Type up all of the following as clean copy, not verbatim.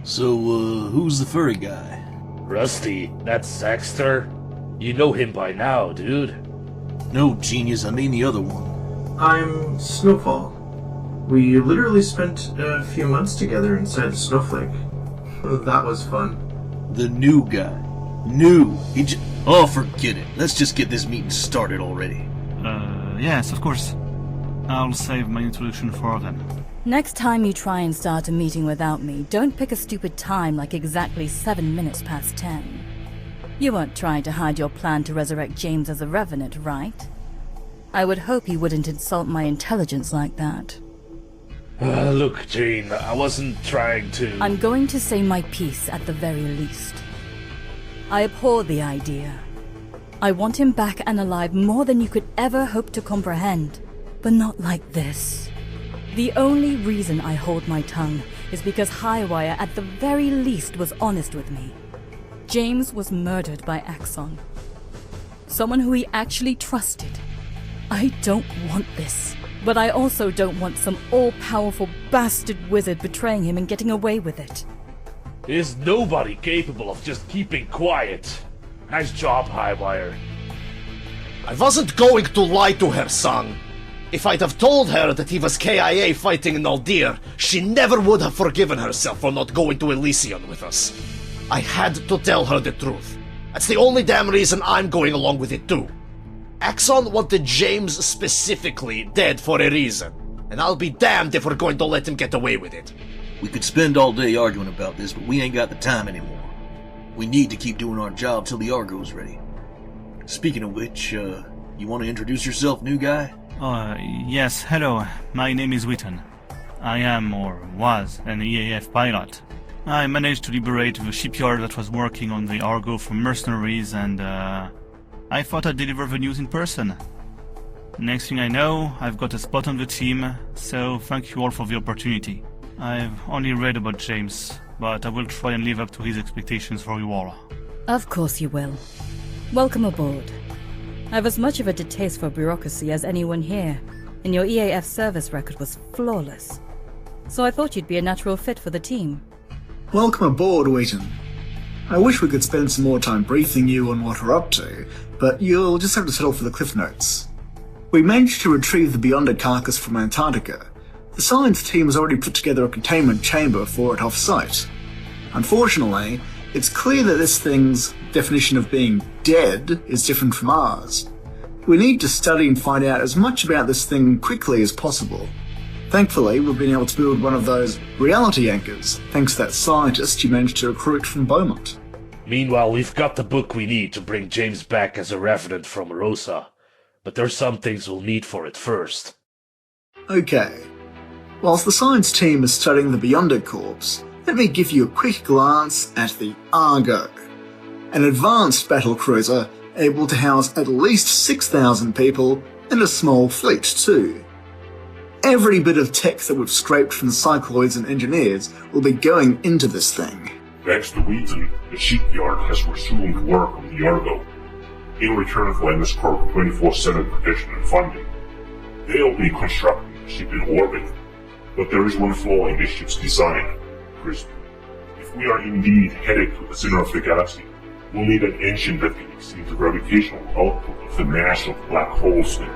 So, who's the furry guy? Rusty, that's Saxter. You know him by now, dude. No, genius, I mean the other one. I'm Snowfall. We literally spent a few months together inside the snowflake. That was fun. The new guy. New. Oh, forget it. Let's just get this meeting started already. Yes, of course. I'll save my introduction for then. Next time you try and start a meeting without me, don't pick a stupid time like exactly 7 minutes past 10. You weren't trying to hide your plan to resurrect James as a revenant, right? I would hope you wouldn't insult my intelligence like that. Look, Jane, I wasn't trying to... I'm going to say my piece at the very least. I abhor the idea. I want him back and alive more than you could ever hope to comprehend, but not like this. The only reason I hold my tongue is because Highwire at the very least was honest with me. James was murdered by Axon. Someone who he actually trusted. I don't want this. But I also don't want some all-powerful bastard wizard betraying him and getting away with it. There's nobody capable of just keeping quiet. Nice job, Highwire. I wasn't going to lie to her, son. If I'd have told her that he was KIA fighting Naldir, she never would have forgiven herself for not going to Elysion with us. I had to tell her the truth. That's the only damn reason I'm going along with it too. Axon wanted James specifically dead for a reason, and I'll be damned if we're going to let him get away with it. We could spend all day arguing about this, but we ain't got the time anymore. We need to keep doing our job till the Argo's ready. Speaking of which, you want to introduce yourself, new guy? Yes, hello. My name is Wheaton. I am, or was, an EAF pilot. I managed to liberate the shipyard that was working on the Argo from mercenaries, and I thought I'd deliver the news in person. Next thing I know, I've got a spot on the team, so thank you all for the opportunity. I've only read about James, but I will try and live up to his expectations for you all. Of course you will. Welcome aboard. I've as much of a distaste for bureaucracy as anyone here, and your EAF service record was flawless. So I thought you'd be a natural fit for the team. Welcome aboard, Wheaton. I wish we could spend some more time briefing you on what we're up to, but you'll just have to settle for the cliff notes. We managed to retrieve the Beyonder carcass from Antarctica. The science team has already put together a containment chamber for it off-site. Unfortunately, it's clear that this thing's definition of being dead is different from ours. We need to study and find out as much about this thing quickly as possible. Thankfully, we've been able to build one of those reality anchors, thanks to that scientist you managed to recruit from Beaumont. Meanwhile, we've got the book we need to bring James back as a revenant from Rosa. But there's some things we'll need for it first. Okay. Whilst the science team is studying the Beyonder corpse, let me give you a quick glance at the Argo. An advanced battlecruiser able to house at least 6,000 people and a small fleet too. Every bit of tech that we've scraped from the cycloids and engineers will be going into this thing. Thanks to Wheaton, the shipyard has resumed work on the Argo. In return for MS Corp 24/7 protection and funding, they'll be constructing the ship in orbit. But there is one flaw in this ship's design, Chris. If we are indeed headed to the center of the galaxy, we'll need an engine that can exceed the gravitational output of the mass of black holes there.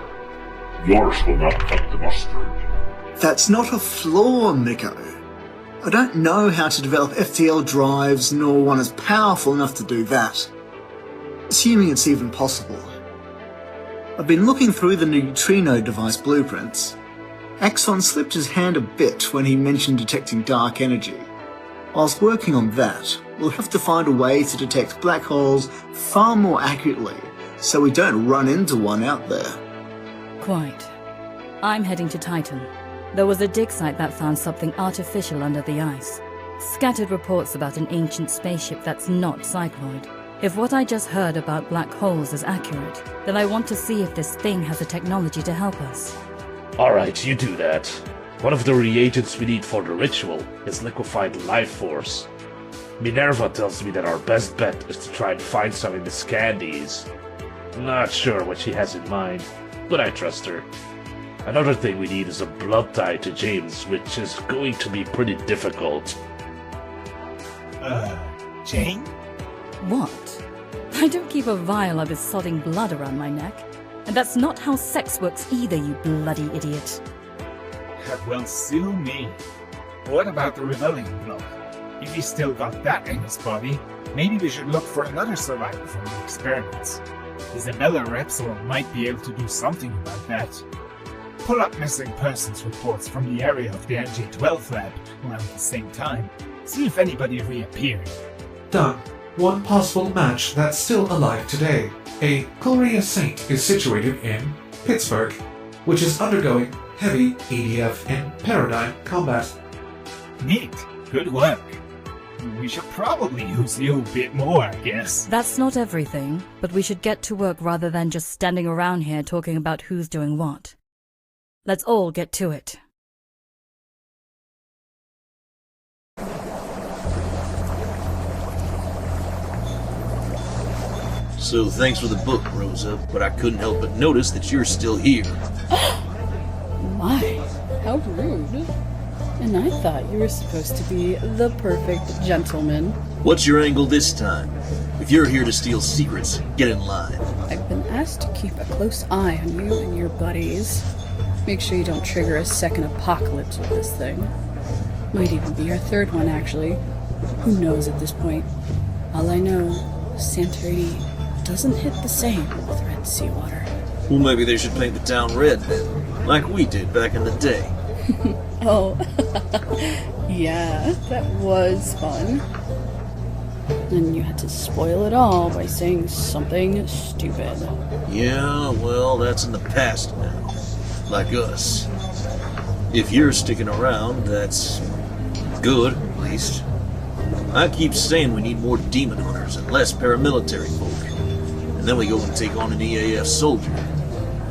Yours will not cut the mustard. That's not a flaw, Miko. I don't know how to develop FTL drives, nor one is powerful enough to do that. Assuming it's even possible. I've been looking through the neutrino device blueprints. Axon slipped his hand a bit when he mentioned detecting dark energy. Whilst working on that, we'll have to find a way to detect black holes far more accurately, so we don't run into one out there. Quite. I'm heading to Titan. There was a dig site that found something artificial under the ice. Scattered reports about an ancient spaceship that's not cycloid. If what I just heard about black holes is accurate, then I want to see if this thing has the technology to help us. Alright, you do that. One of the reagents we need for the ritual is liquefied life force. Minerva tells me that our best bet is to try and find some in the Scandies. Not sure what she has in mind, but I trust her. Another thing we need is a blood tie to James, which is going to be pretty difficult. Jane? What? I don't keep a vial of his sodding blood around my neck. And that's not how sex works either, you bloody idiot. Well, sue me. What about the rebellion bloke? If he's still got that in his body, maybe we should look for another survivor from the experiments. Isabella Repsol might be able to do something about that. Pull up missing persons reports from the area of the NJ-12 lab around the same time. See if anybody reappeared. Done. One possible match that's still alive today. A Korea Saint is situated in Pittsburgh, which is undergoing heavy EDF and Paradigm combat. Neat. Good work. We should probably use you a bit more, I guess. That's not everything, but we should get to work rather than just standing around here talking about who's doing what. Let's all get to it. So thanks for the book, Rosa, but I couldn't help but notice that you're still here. My, how rude. And I thought you were supposed to be the perfect gentleman. What's your angle this time? If you're here to steal secrets, get in line. I've been asked to keep a close eye on you and your buddies. Make sure you don't trigger a second apocalypse with this thing. Might even be our third one, actually. Who knows at this point? All I know, Santorini doesn't hit the same with red seawater. Well, maybe they should paint the town red then, like we did back in the day. Oh, yeah, that was fun. And you had to spoil it all by saying something stupid. Yeah, well, that's in the past now. Like us. If you're sticking around, that's good, at least. I keep saying we need more demon hunters and less paramilitary folk. And then we go and take on an EAF soldier.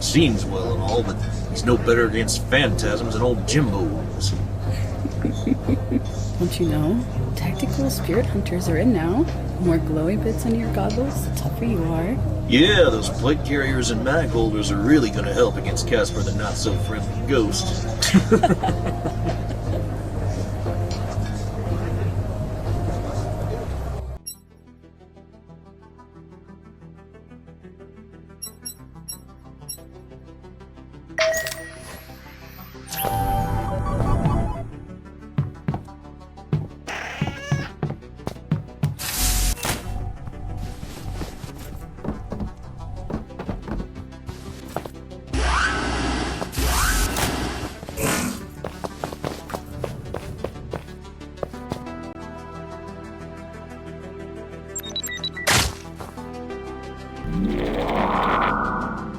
Seems well and all, but he's no better against phantasms than old Jimbo was. Don't you know? Tactical spirit hunters are in now. The more glowy bits on your goggles, the tougher you are. Yeah, those plate carriers and mag holders are really gonna help against Casper the not-so-friendly ghost.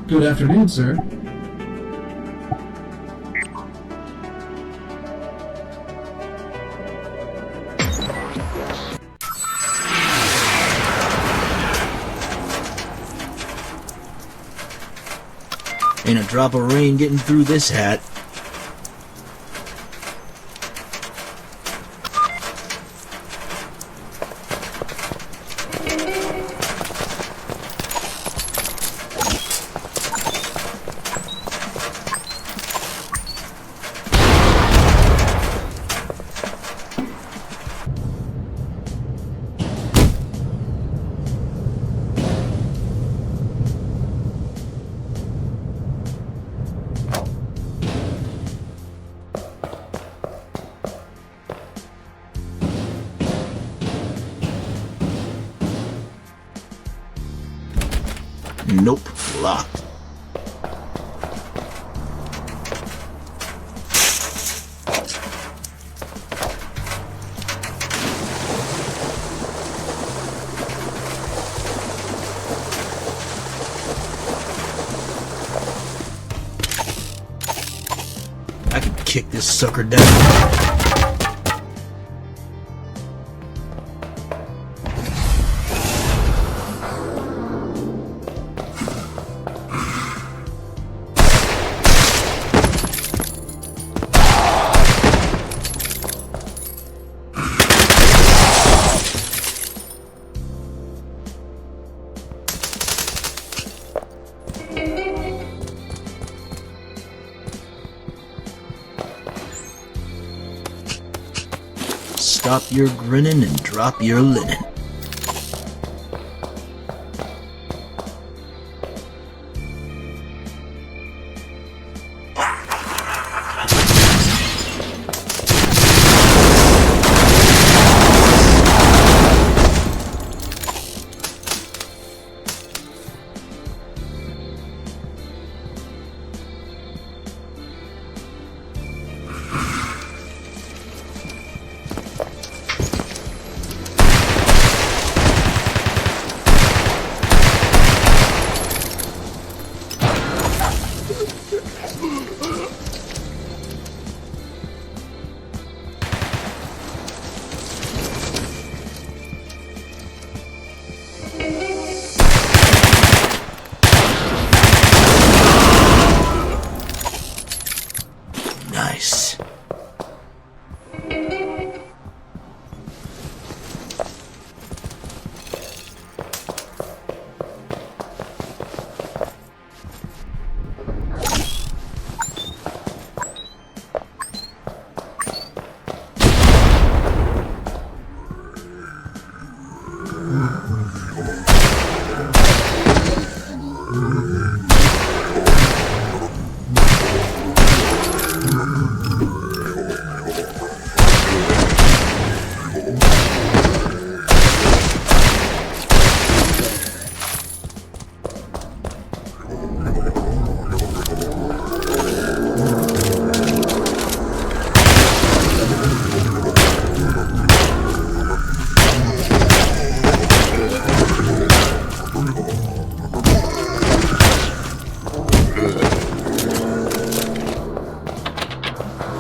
Good afternoon, sir. Ain't a drop of rain getting through this hat. Nope, locked. I can kick this sucker down. Stop your grinning and drop your linen. Nice.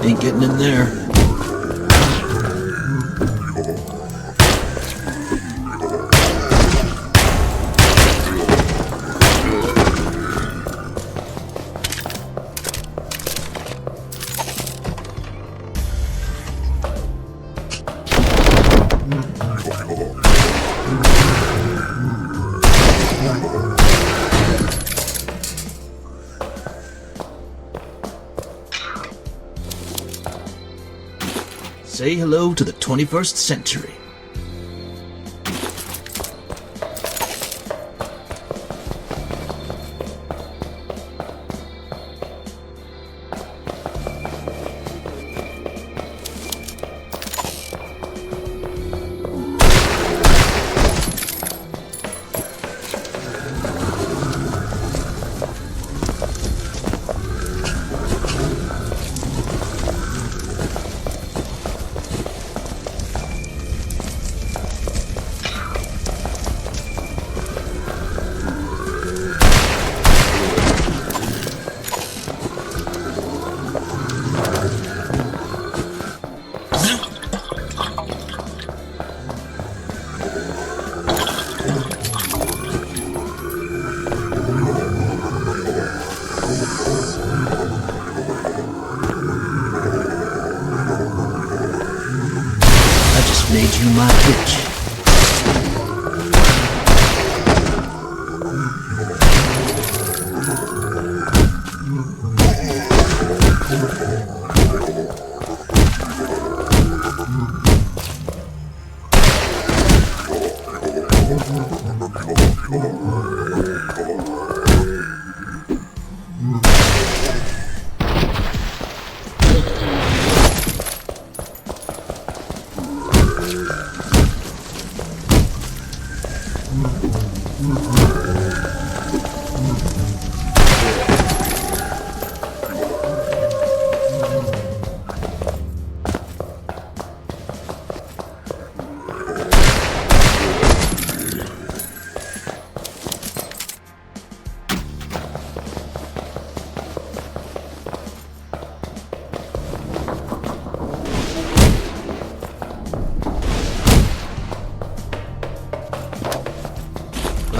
Ain't getting in there. Say hello to the 21st century. Made you my bitch.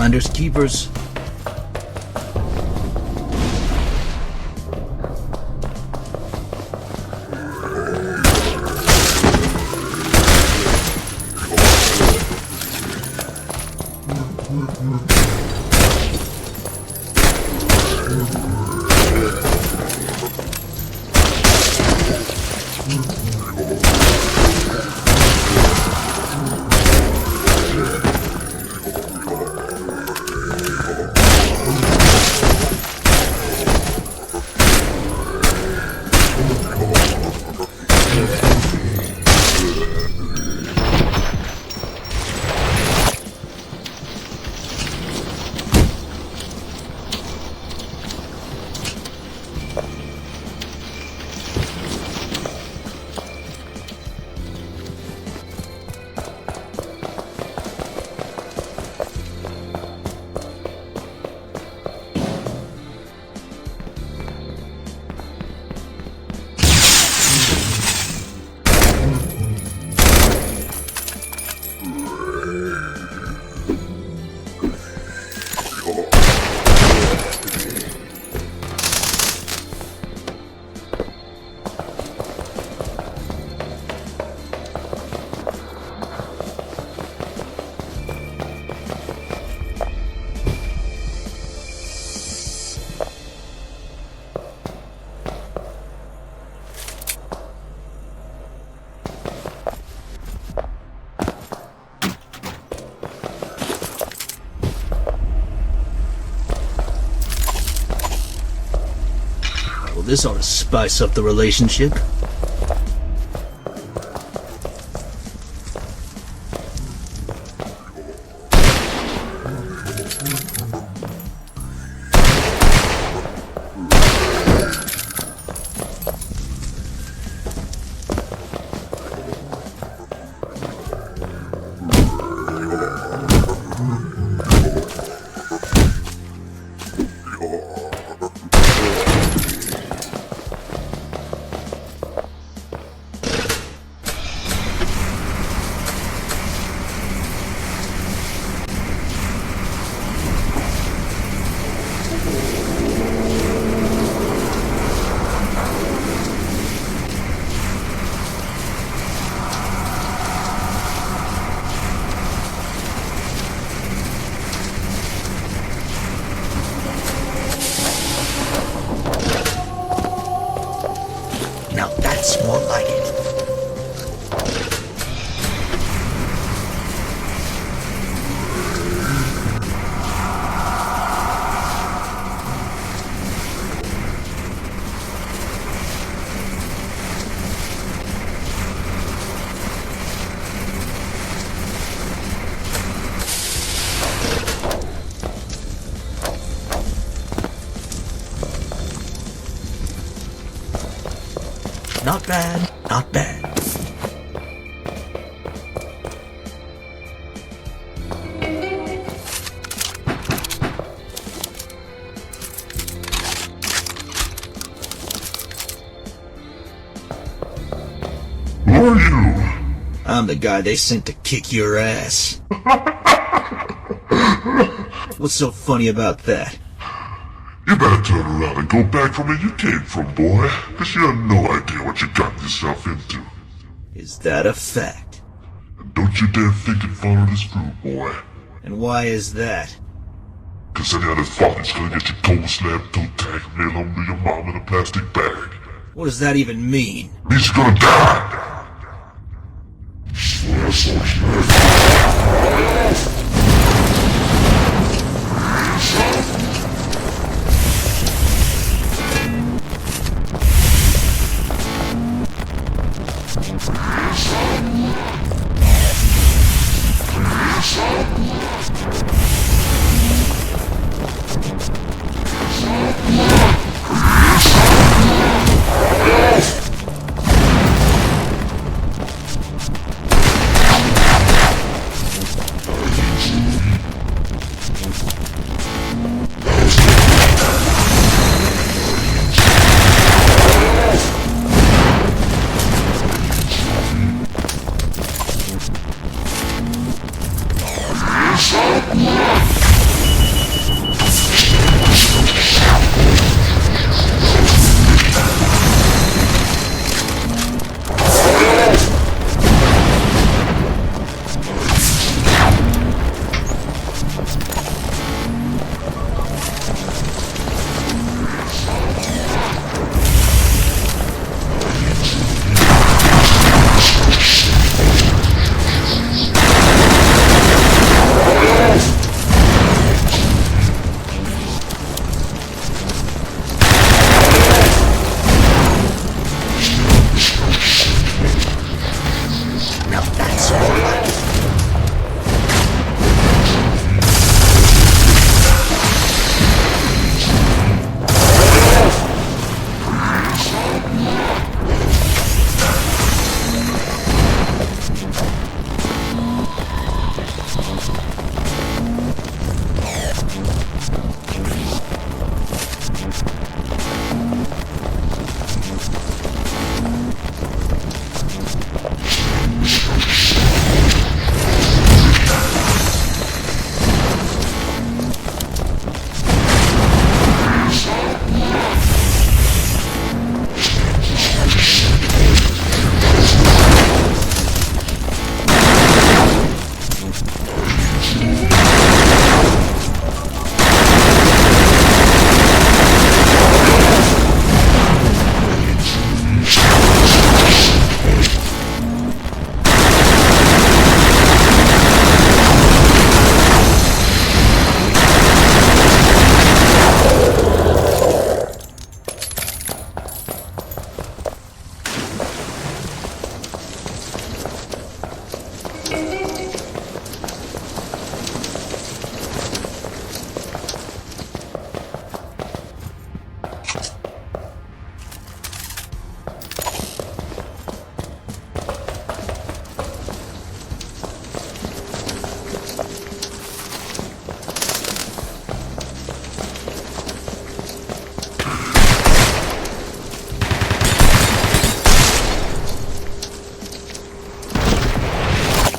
Finders keepers. Well, this ought to spice up the relationship. Now that's more like it. Not bad, not bad. Who are you? I'm the guy they sent to kick your ass. What's so funny about that? You better turn around and go back from where you came from, boy. Cause you have no idea what you got yourself into. Is that a fact? And don't you dare think and follow this route, boy. And why is that? Cause any other father's gonna get your cold slab toe tag mailed home to your mom in a plastic bag. What does that even mean? Means you're gonna die!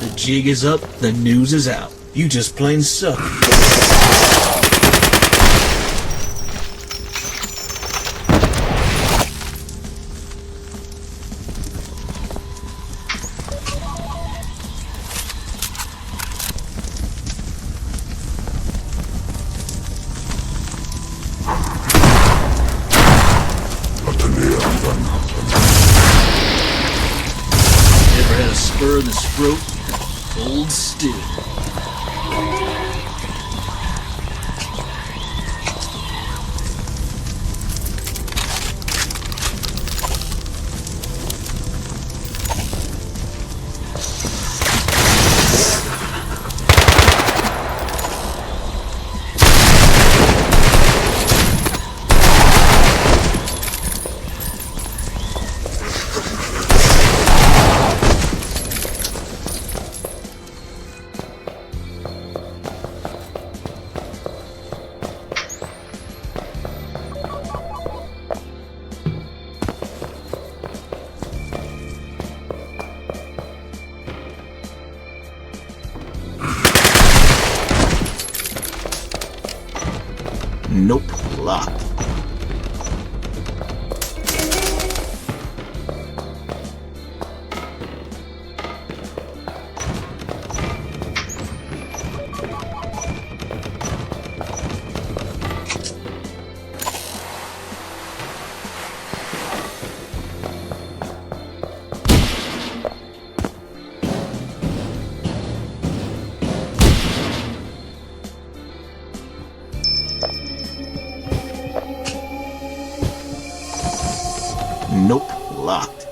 The jig is up, the news is out. You just plain suck. Never had a spur in this throat. Hold still. Nope, locked. Nope, locked.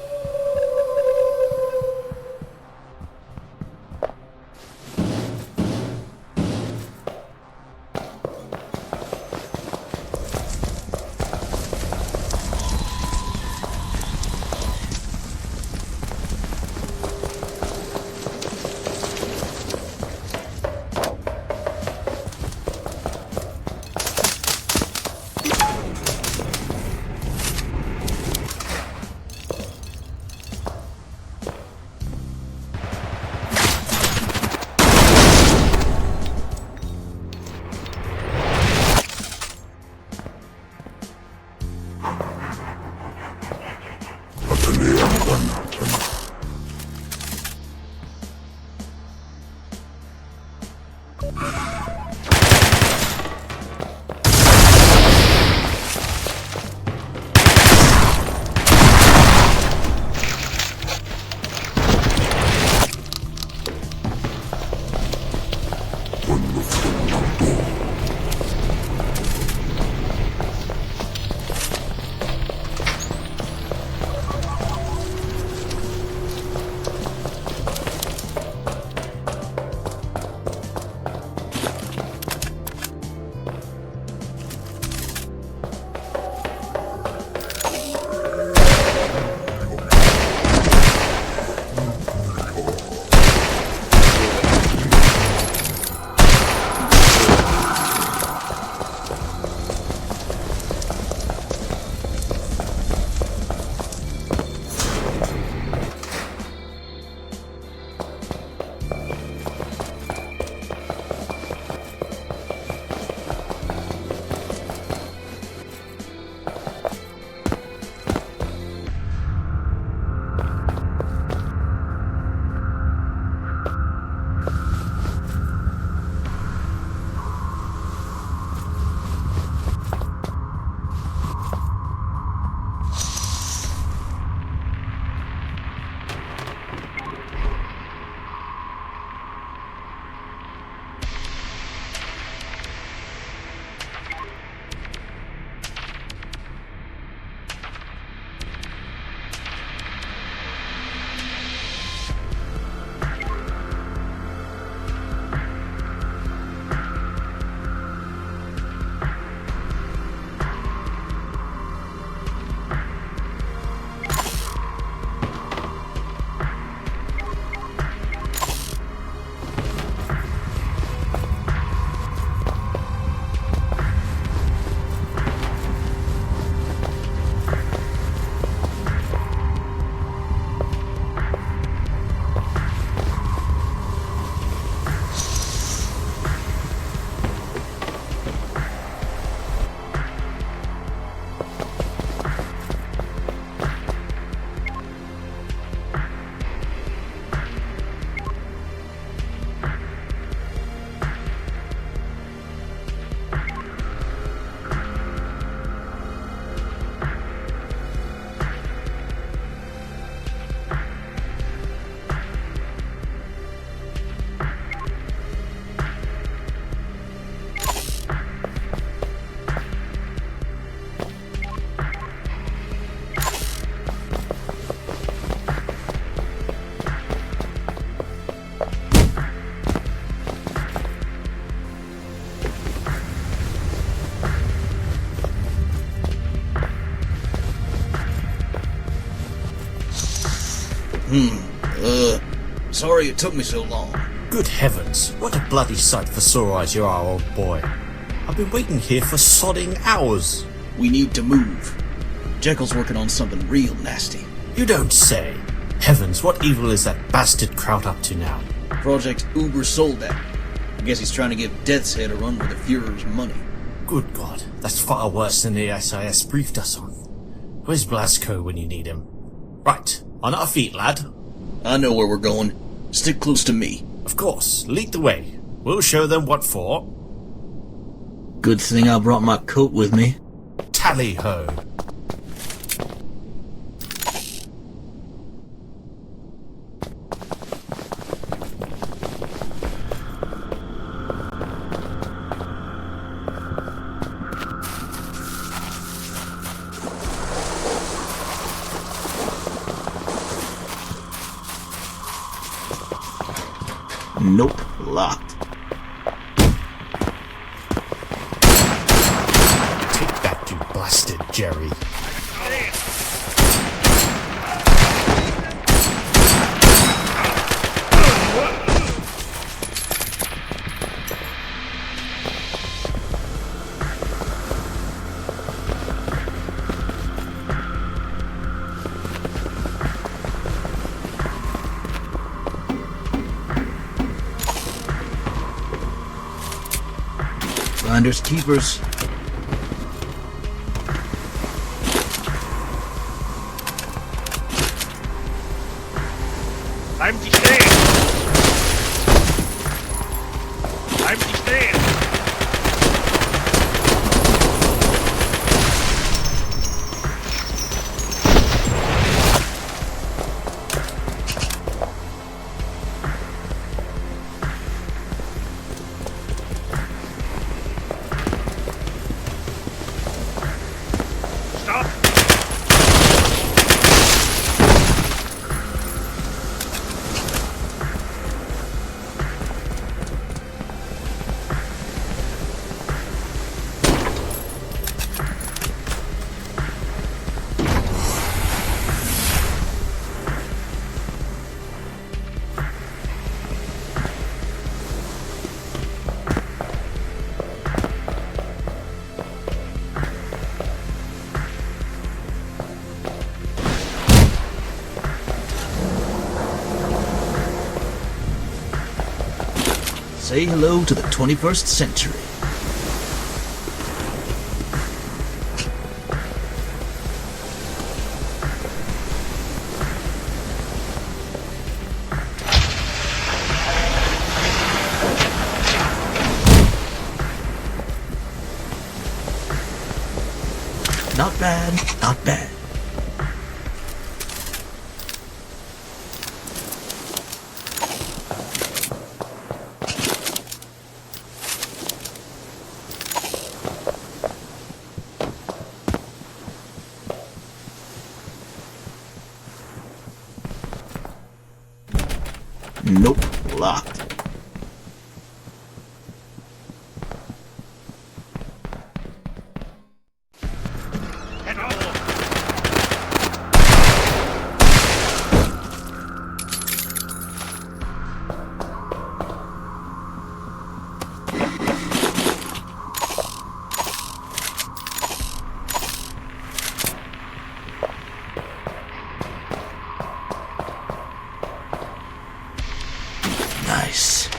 Sorry it took me so long. Good heavens, what a bloody sight for sore eyes you are, old boy. I've been waiting here for sodding hours. We need to move. Jekyll's working on something real nasty. You don't say. Heavens, what evil is that bastard Kraut up to now? Project Uber Soldat. I guess he's trying to give Death's Head a run for the Fuhrer's money. Good God, that's far worse than the SIS briefed us on. Where's Blasco when you need him? Right, on our feet, lad. I know where we're going. Stick close to me. Of course, lead the way. We'll show them what for. Good thing I brought my coat with me. Tally-ho. Nope, locked. Take that, you blasted Jerry. Finders keepers. I'm die stehen! I'm die stehen! Stop! Say hello to the 21st century. Not bad, not bad. Nope, locked. Nice.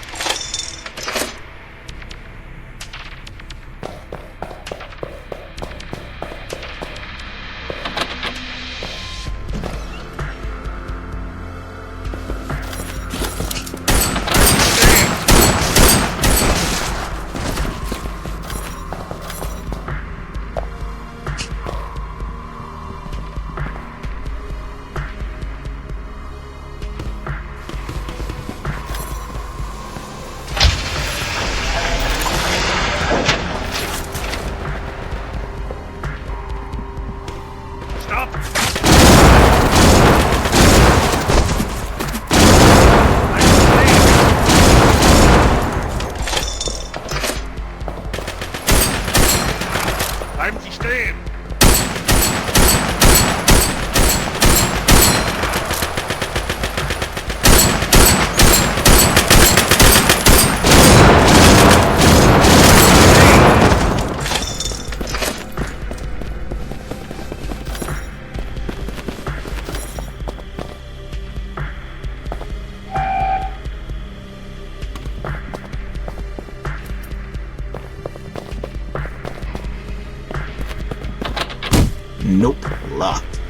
Nope. Locked.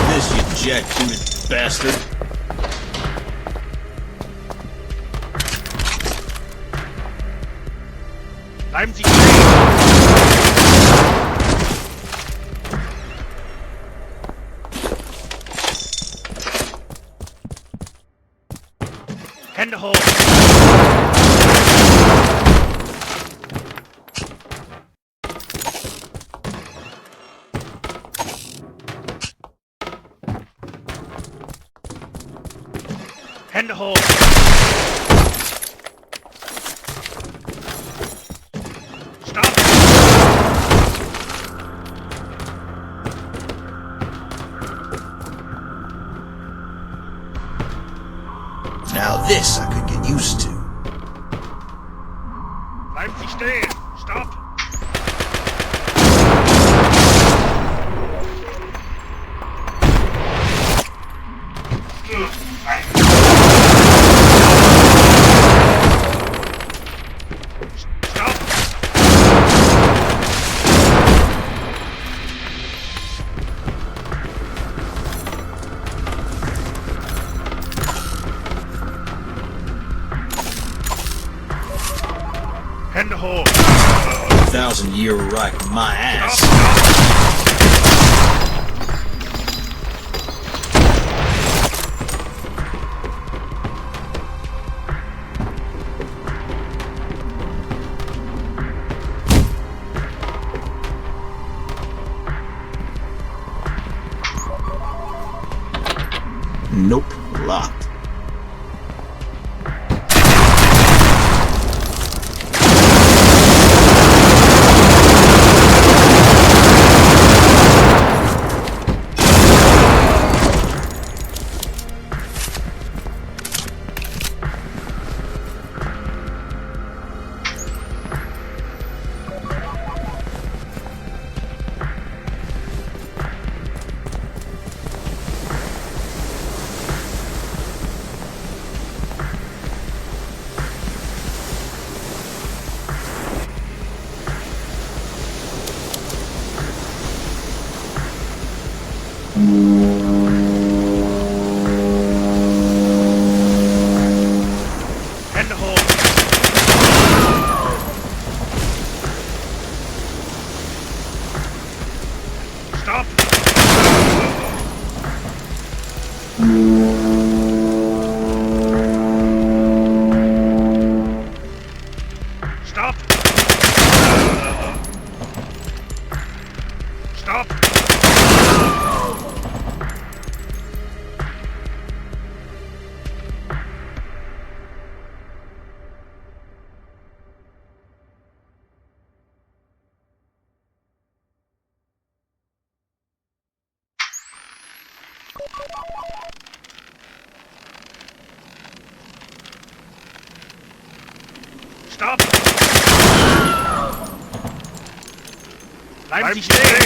This, you jack-tooted bastard. AMC Hand hold. Hand hold. Stop. Now this I could get used to. Bleiben Sie stehen. Stop. Stop. Hand hold. 1,000-year right in my ass. Nope. Locked. Hand hold. Stop. Stop. Stop. Stop. Bleiben Sie stehen.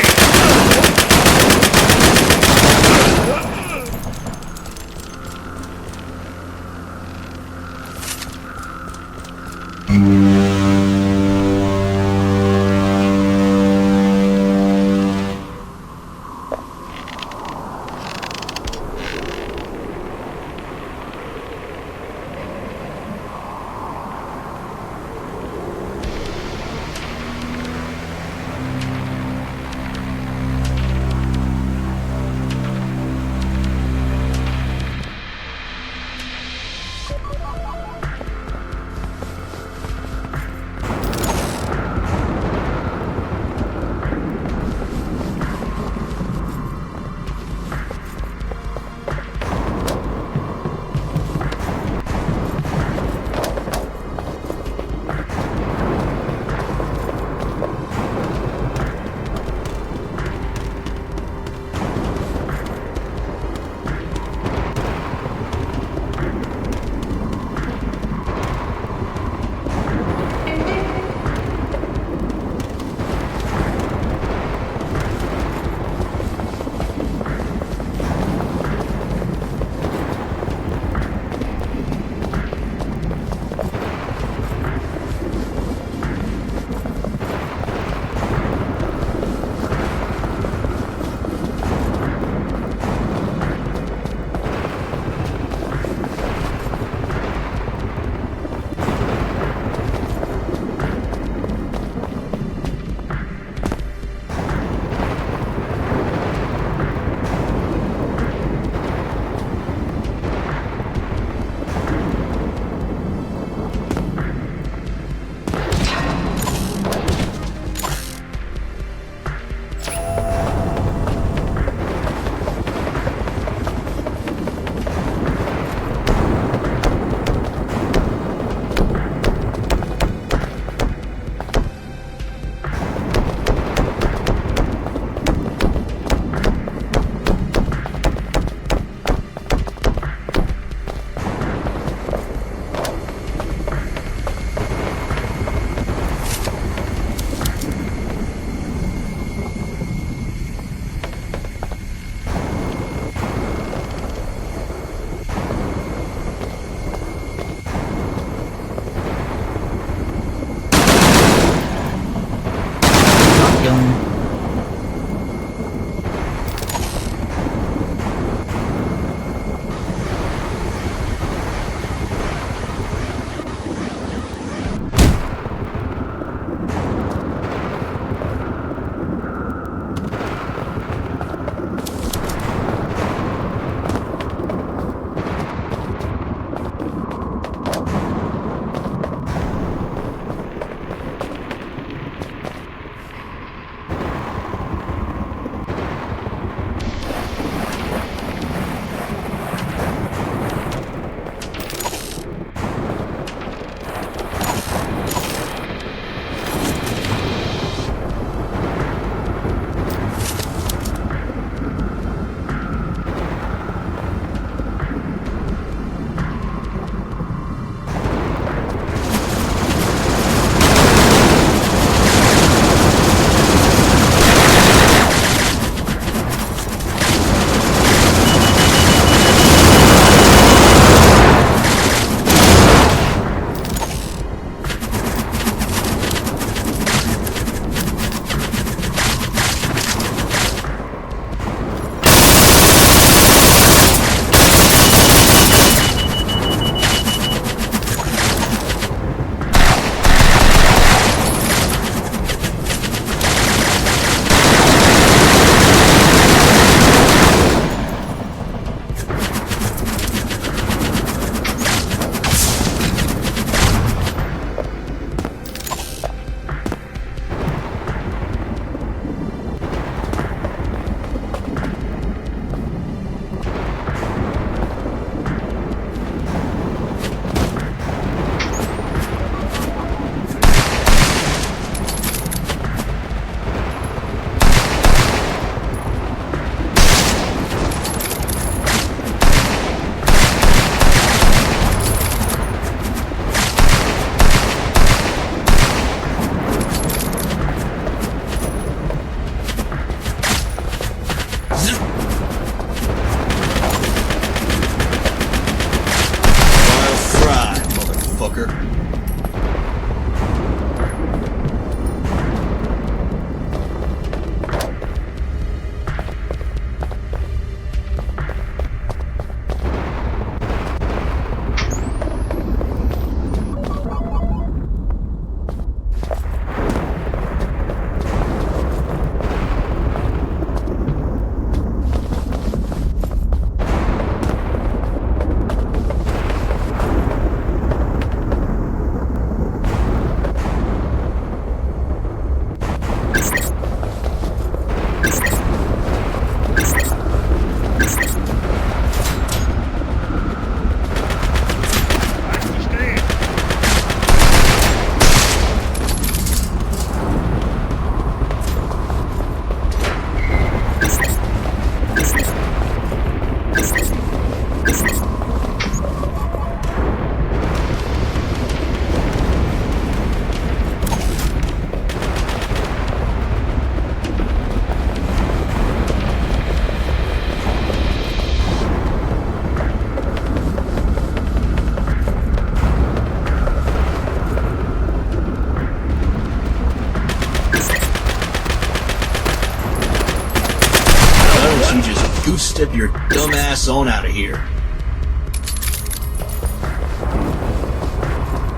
Two-step your dumb ass on out of here.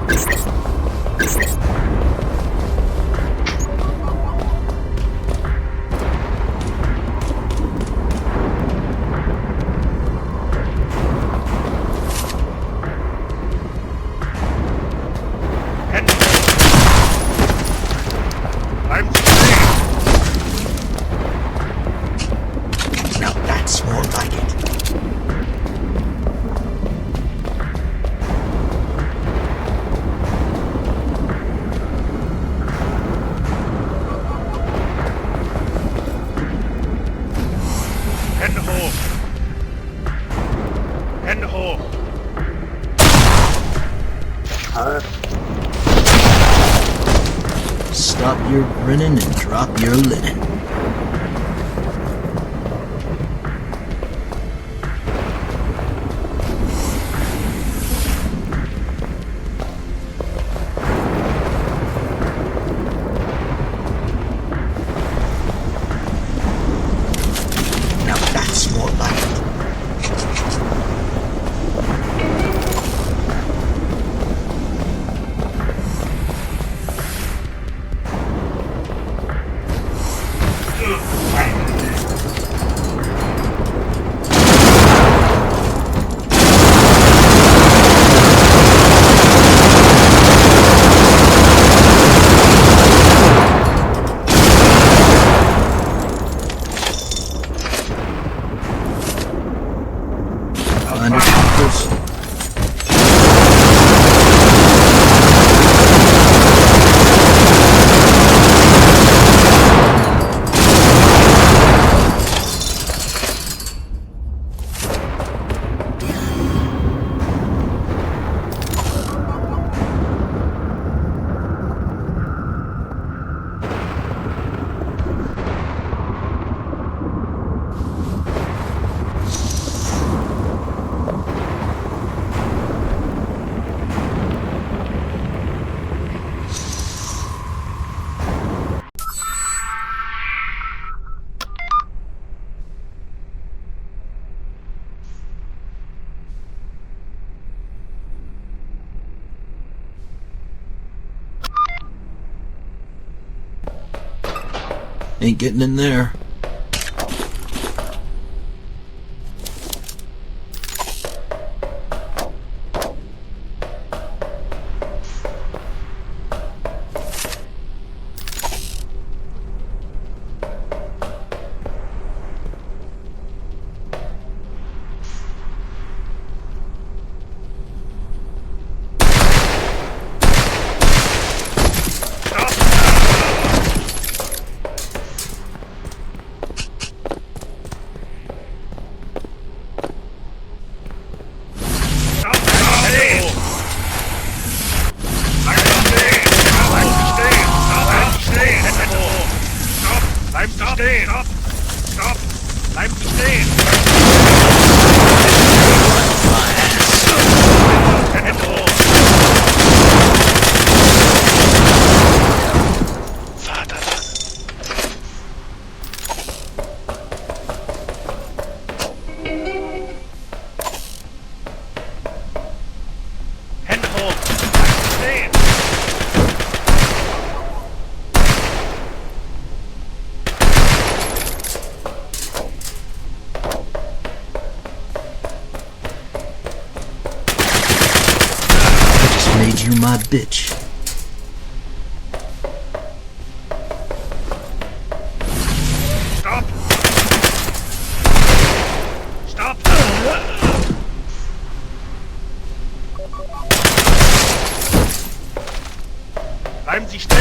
I'm safe. Now that's more like it. Head home. Head home. Stop your grinning and drop your linen. Now that's more like it. Undertakers. Ain't getting in there. I'm staying. Stop. Stop. I'm staying. Head home. Head home. I'm staying. Made you my bitch. Stop. Stop. Bleiben Sie stehen.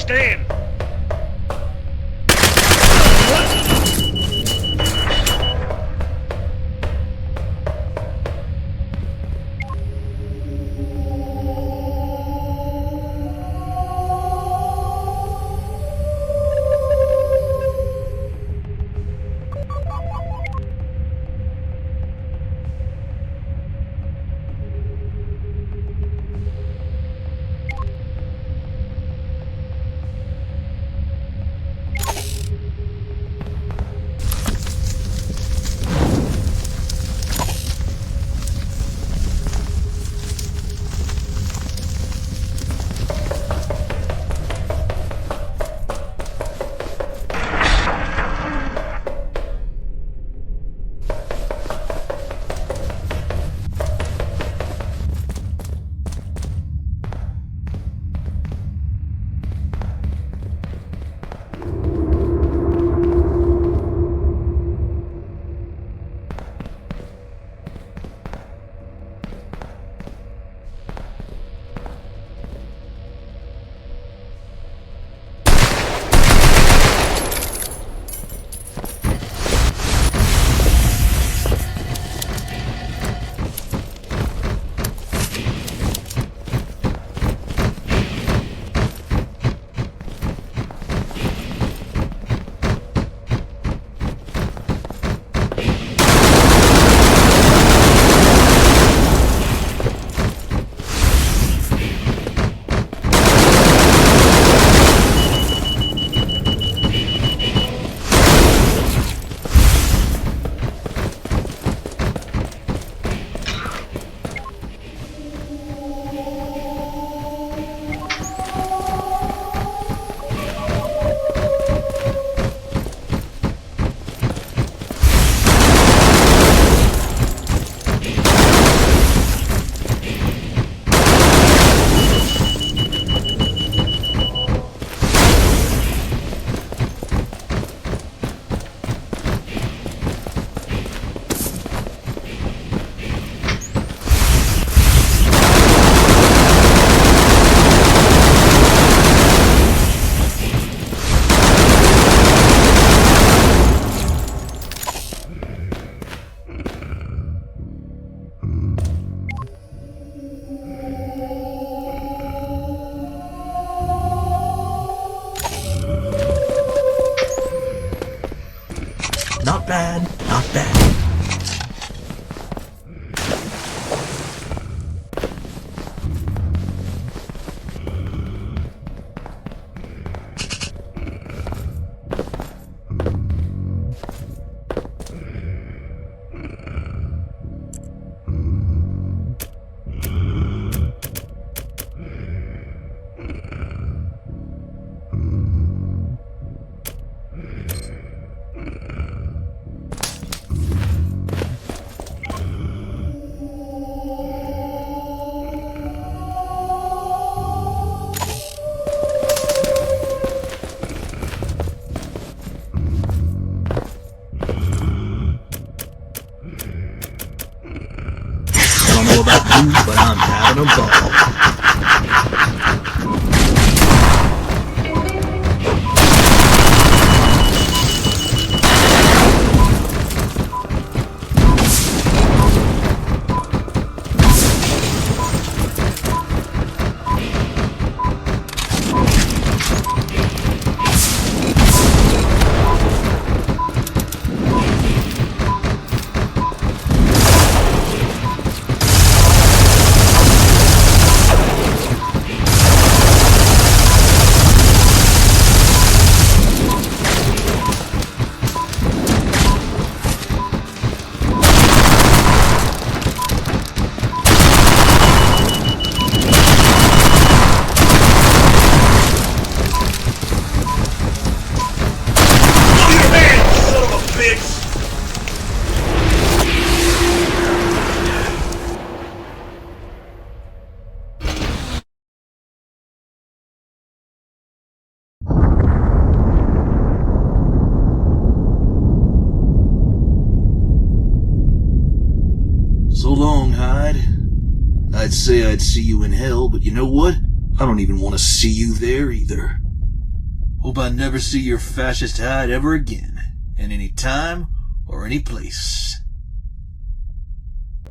understand. Not bad, not bad. I don't know about you, but I'm having a ball. So long, Hyde. I'd say I'd see you in hell, but you know what? I don't even want to see you there either. Hope I never see your fascist hide ever again, in any time or any place.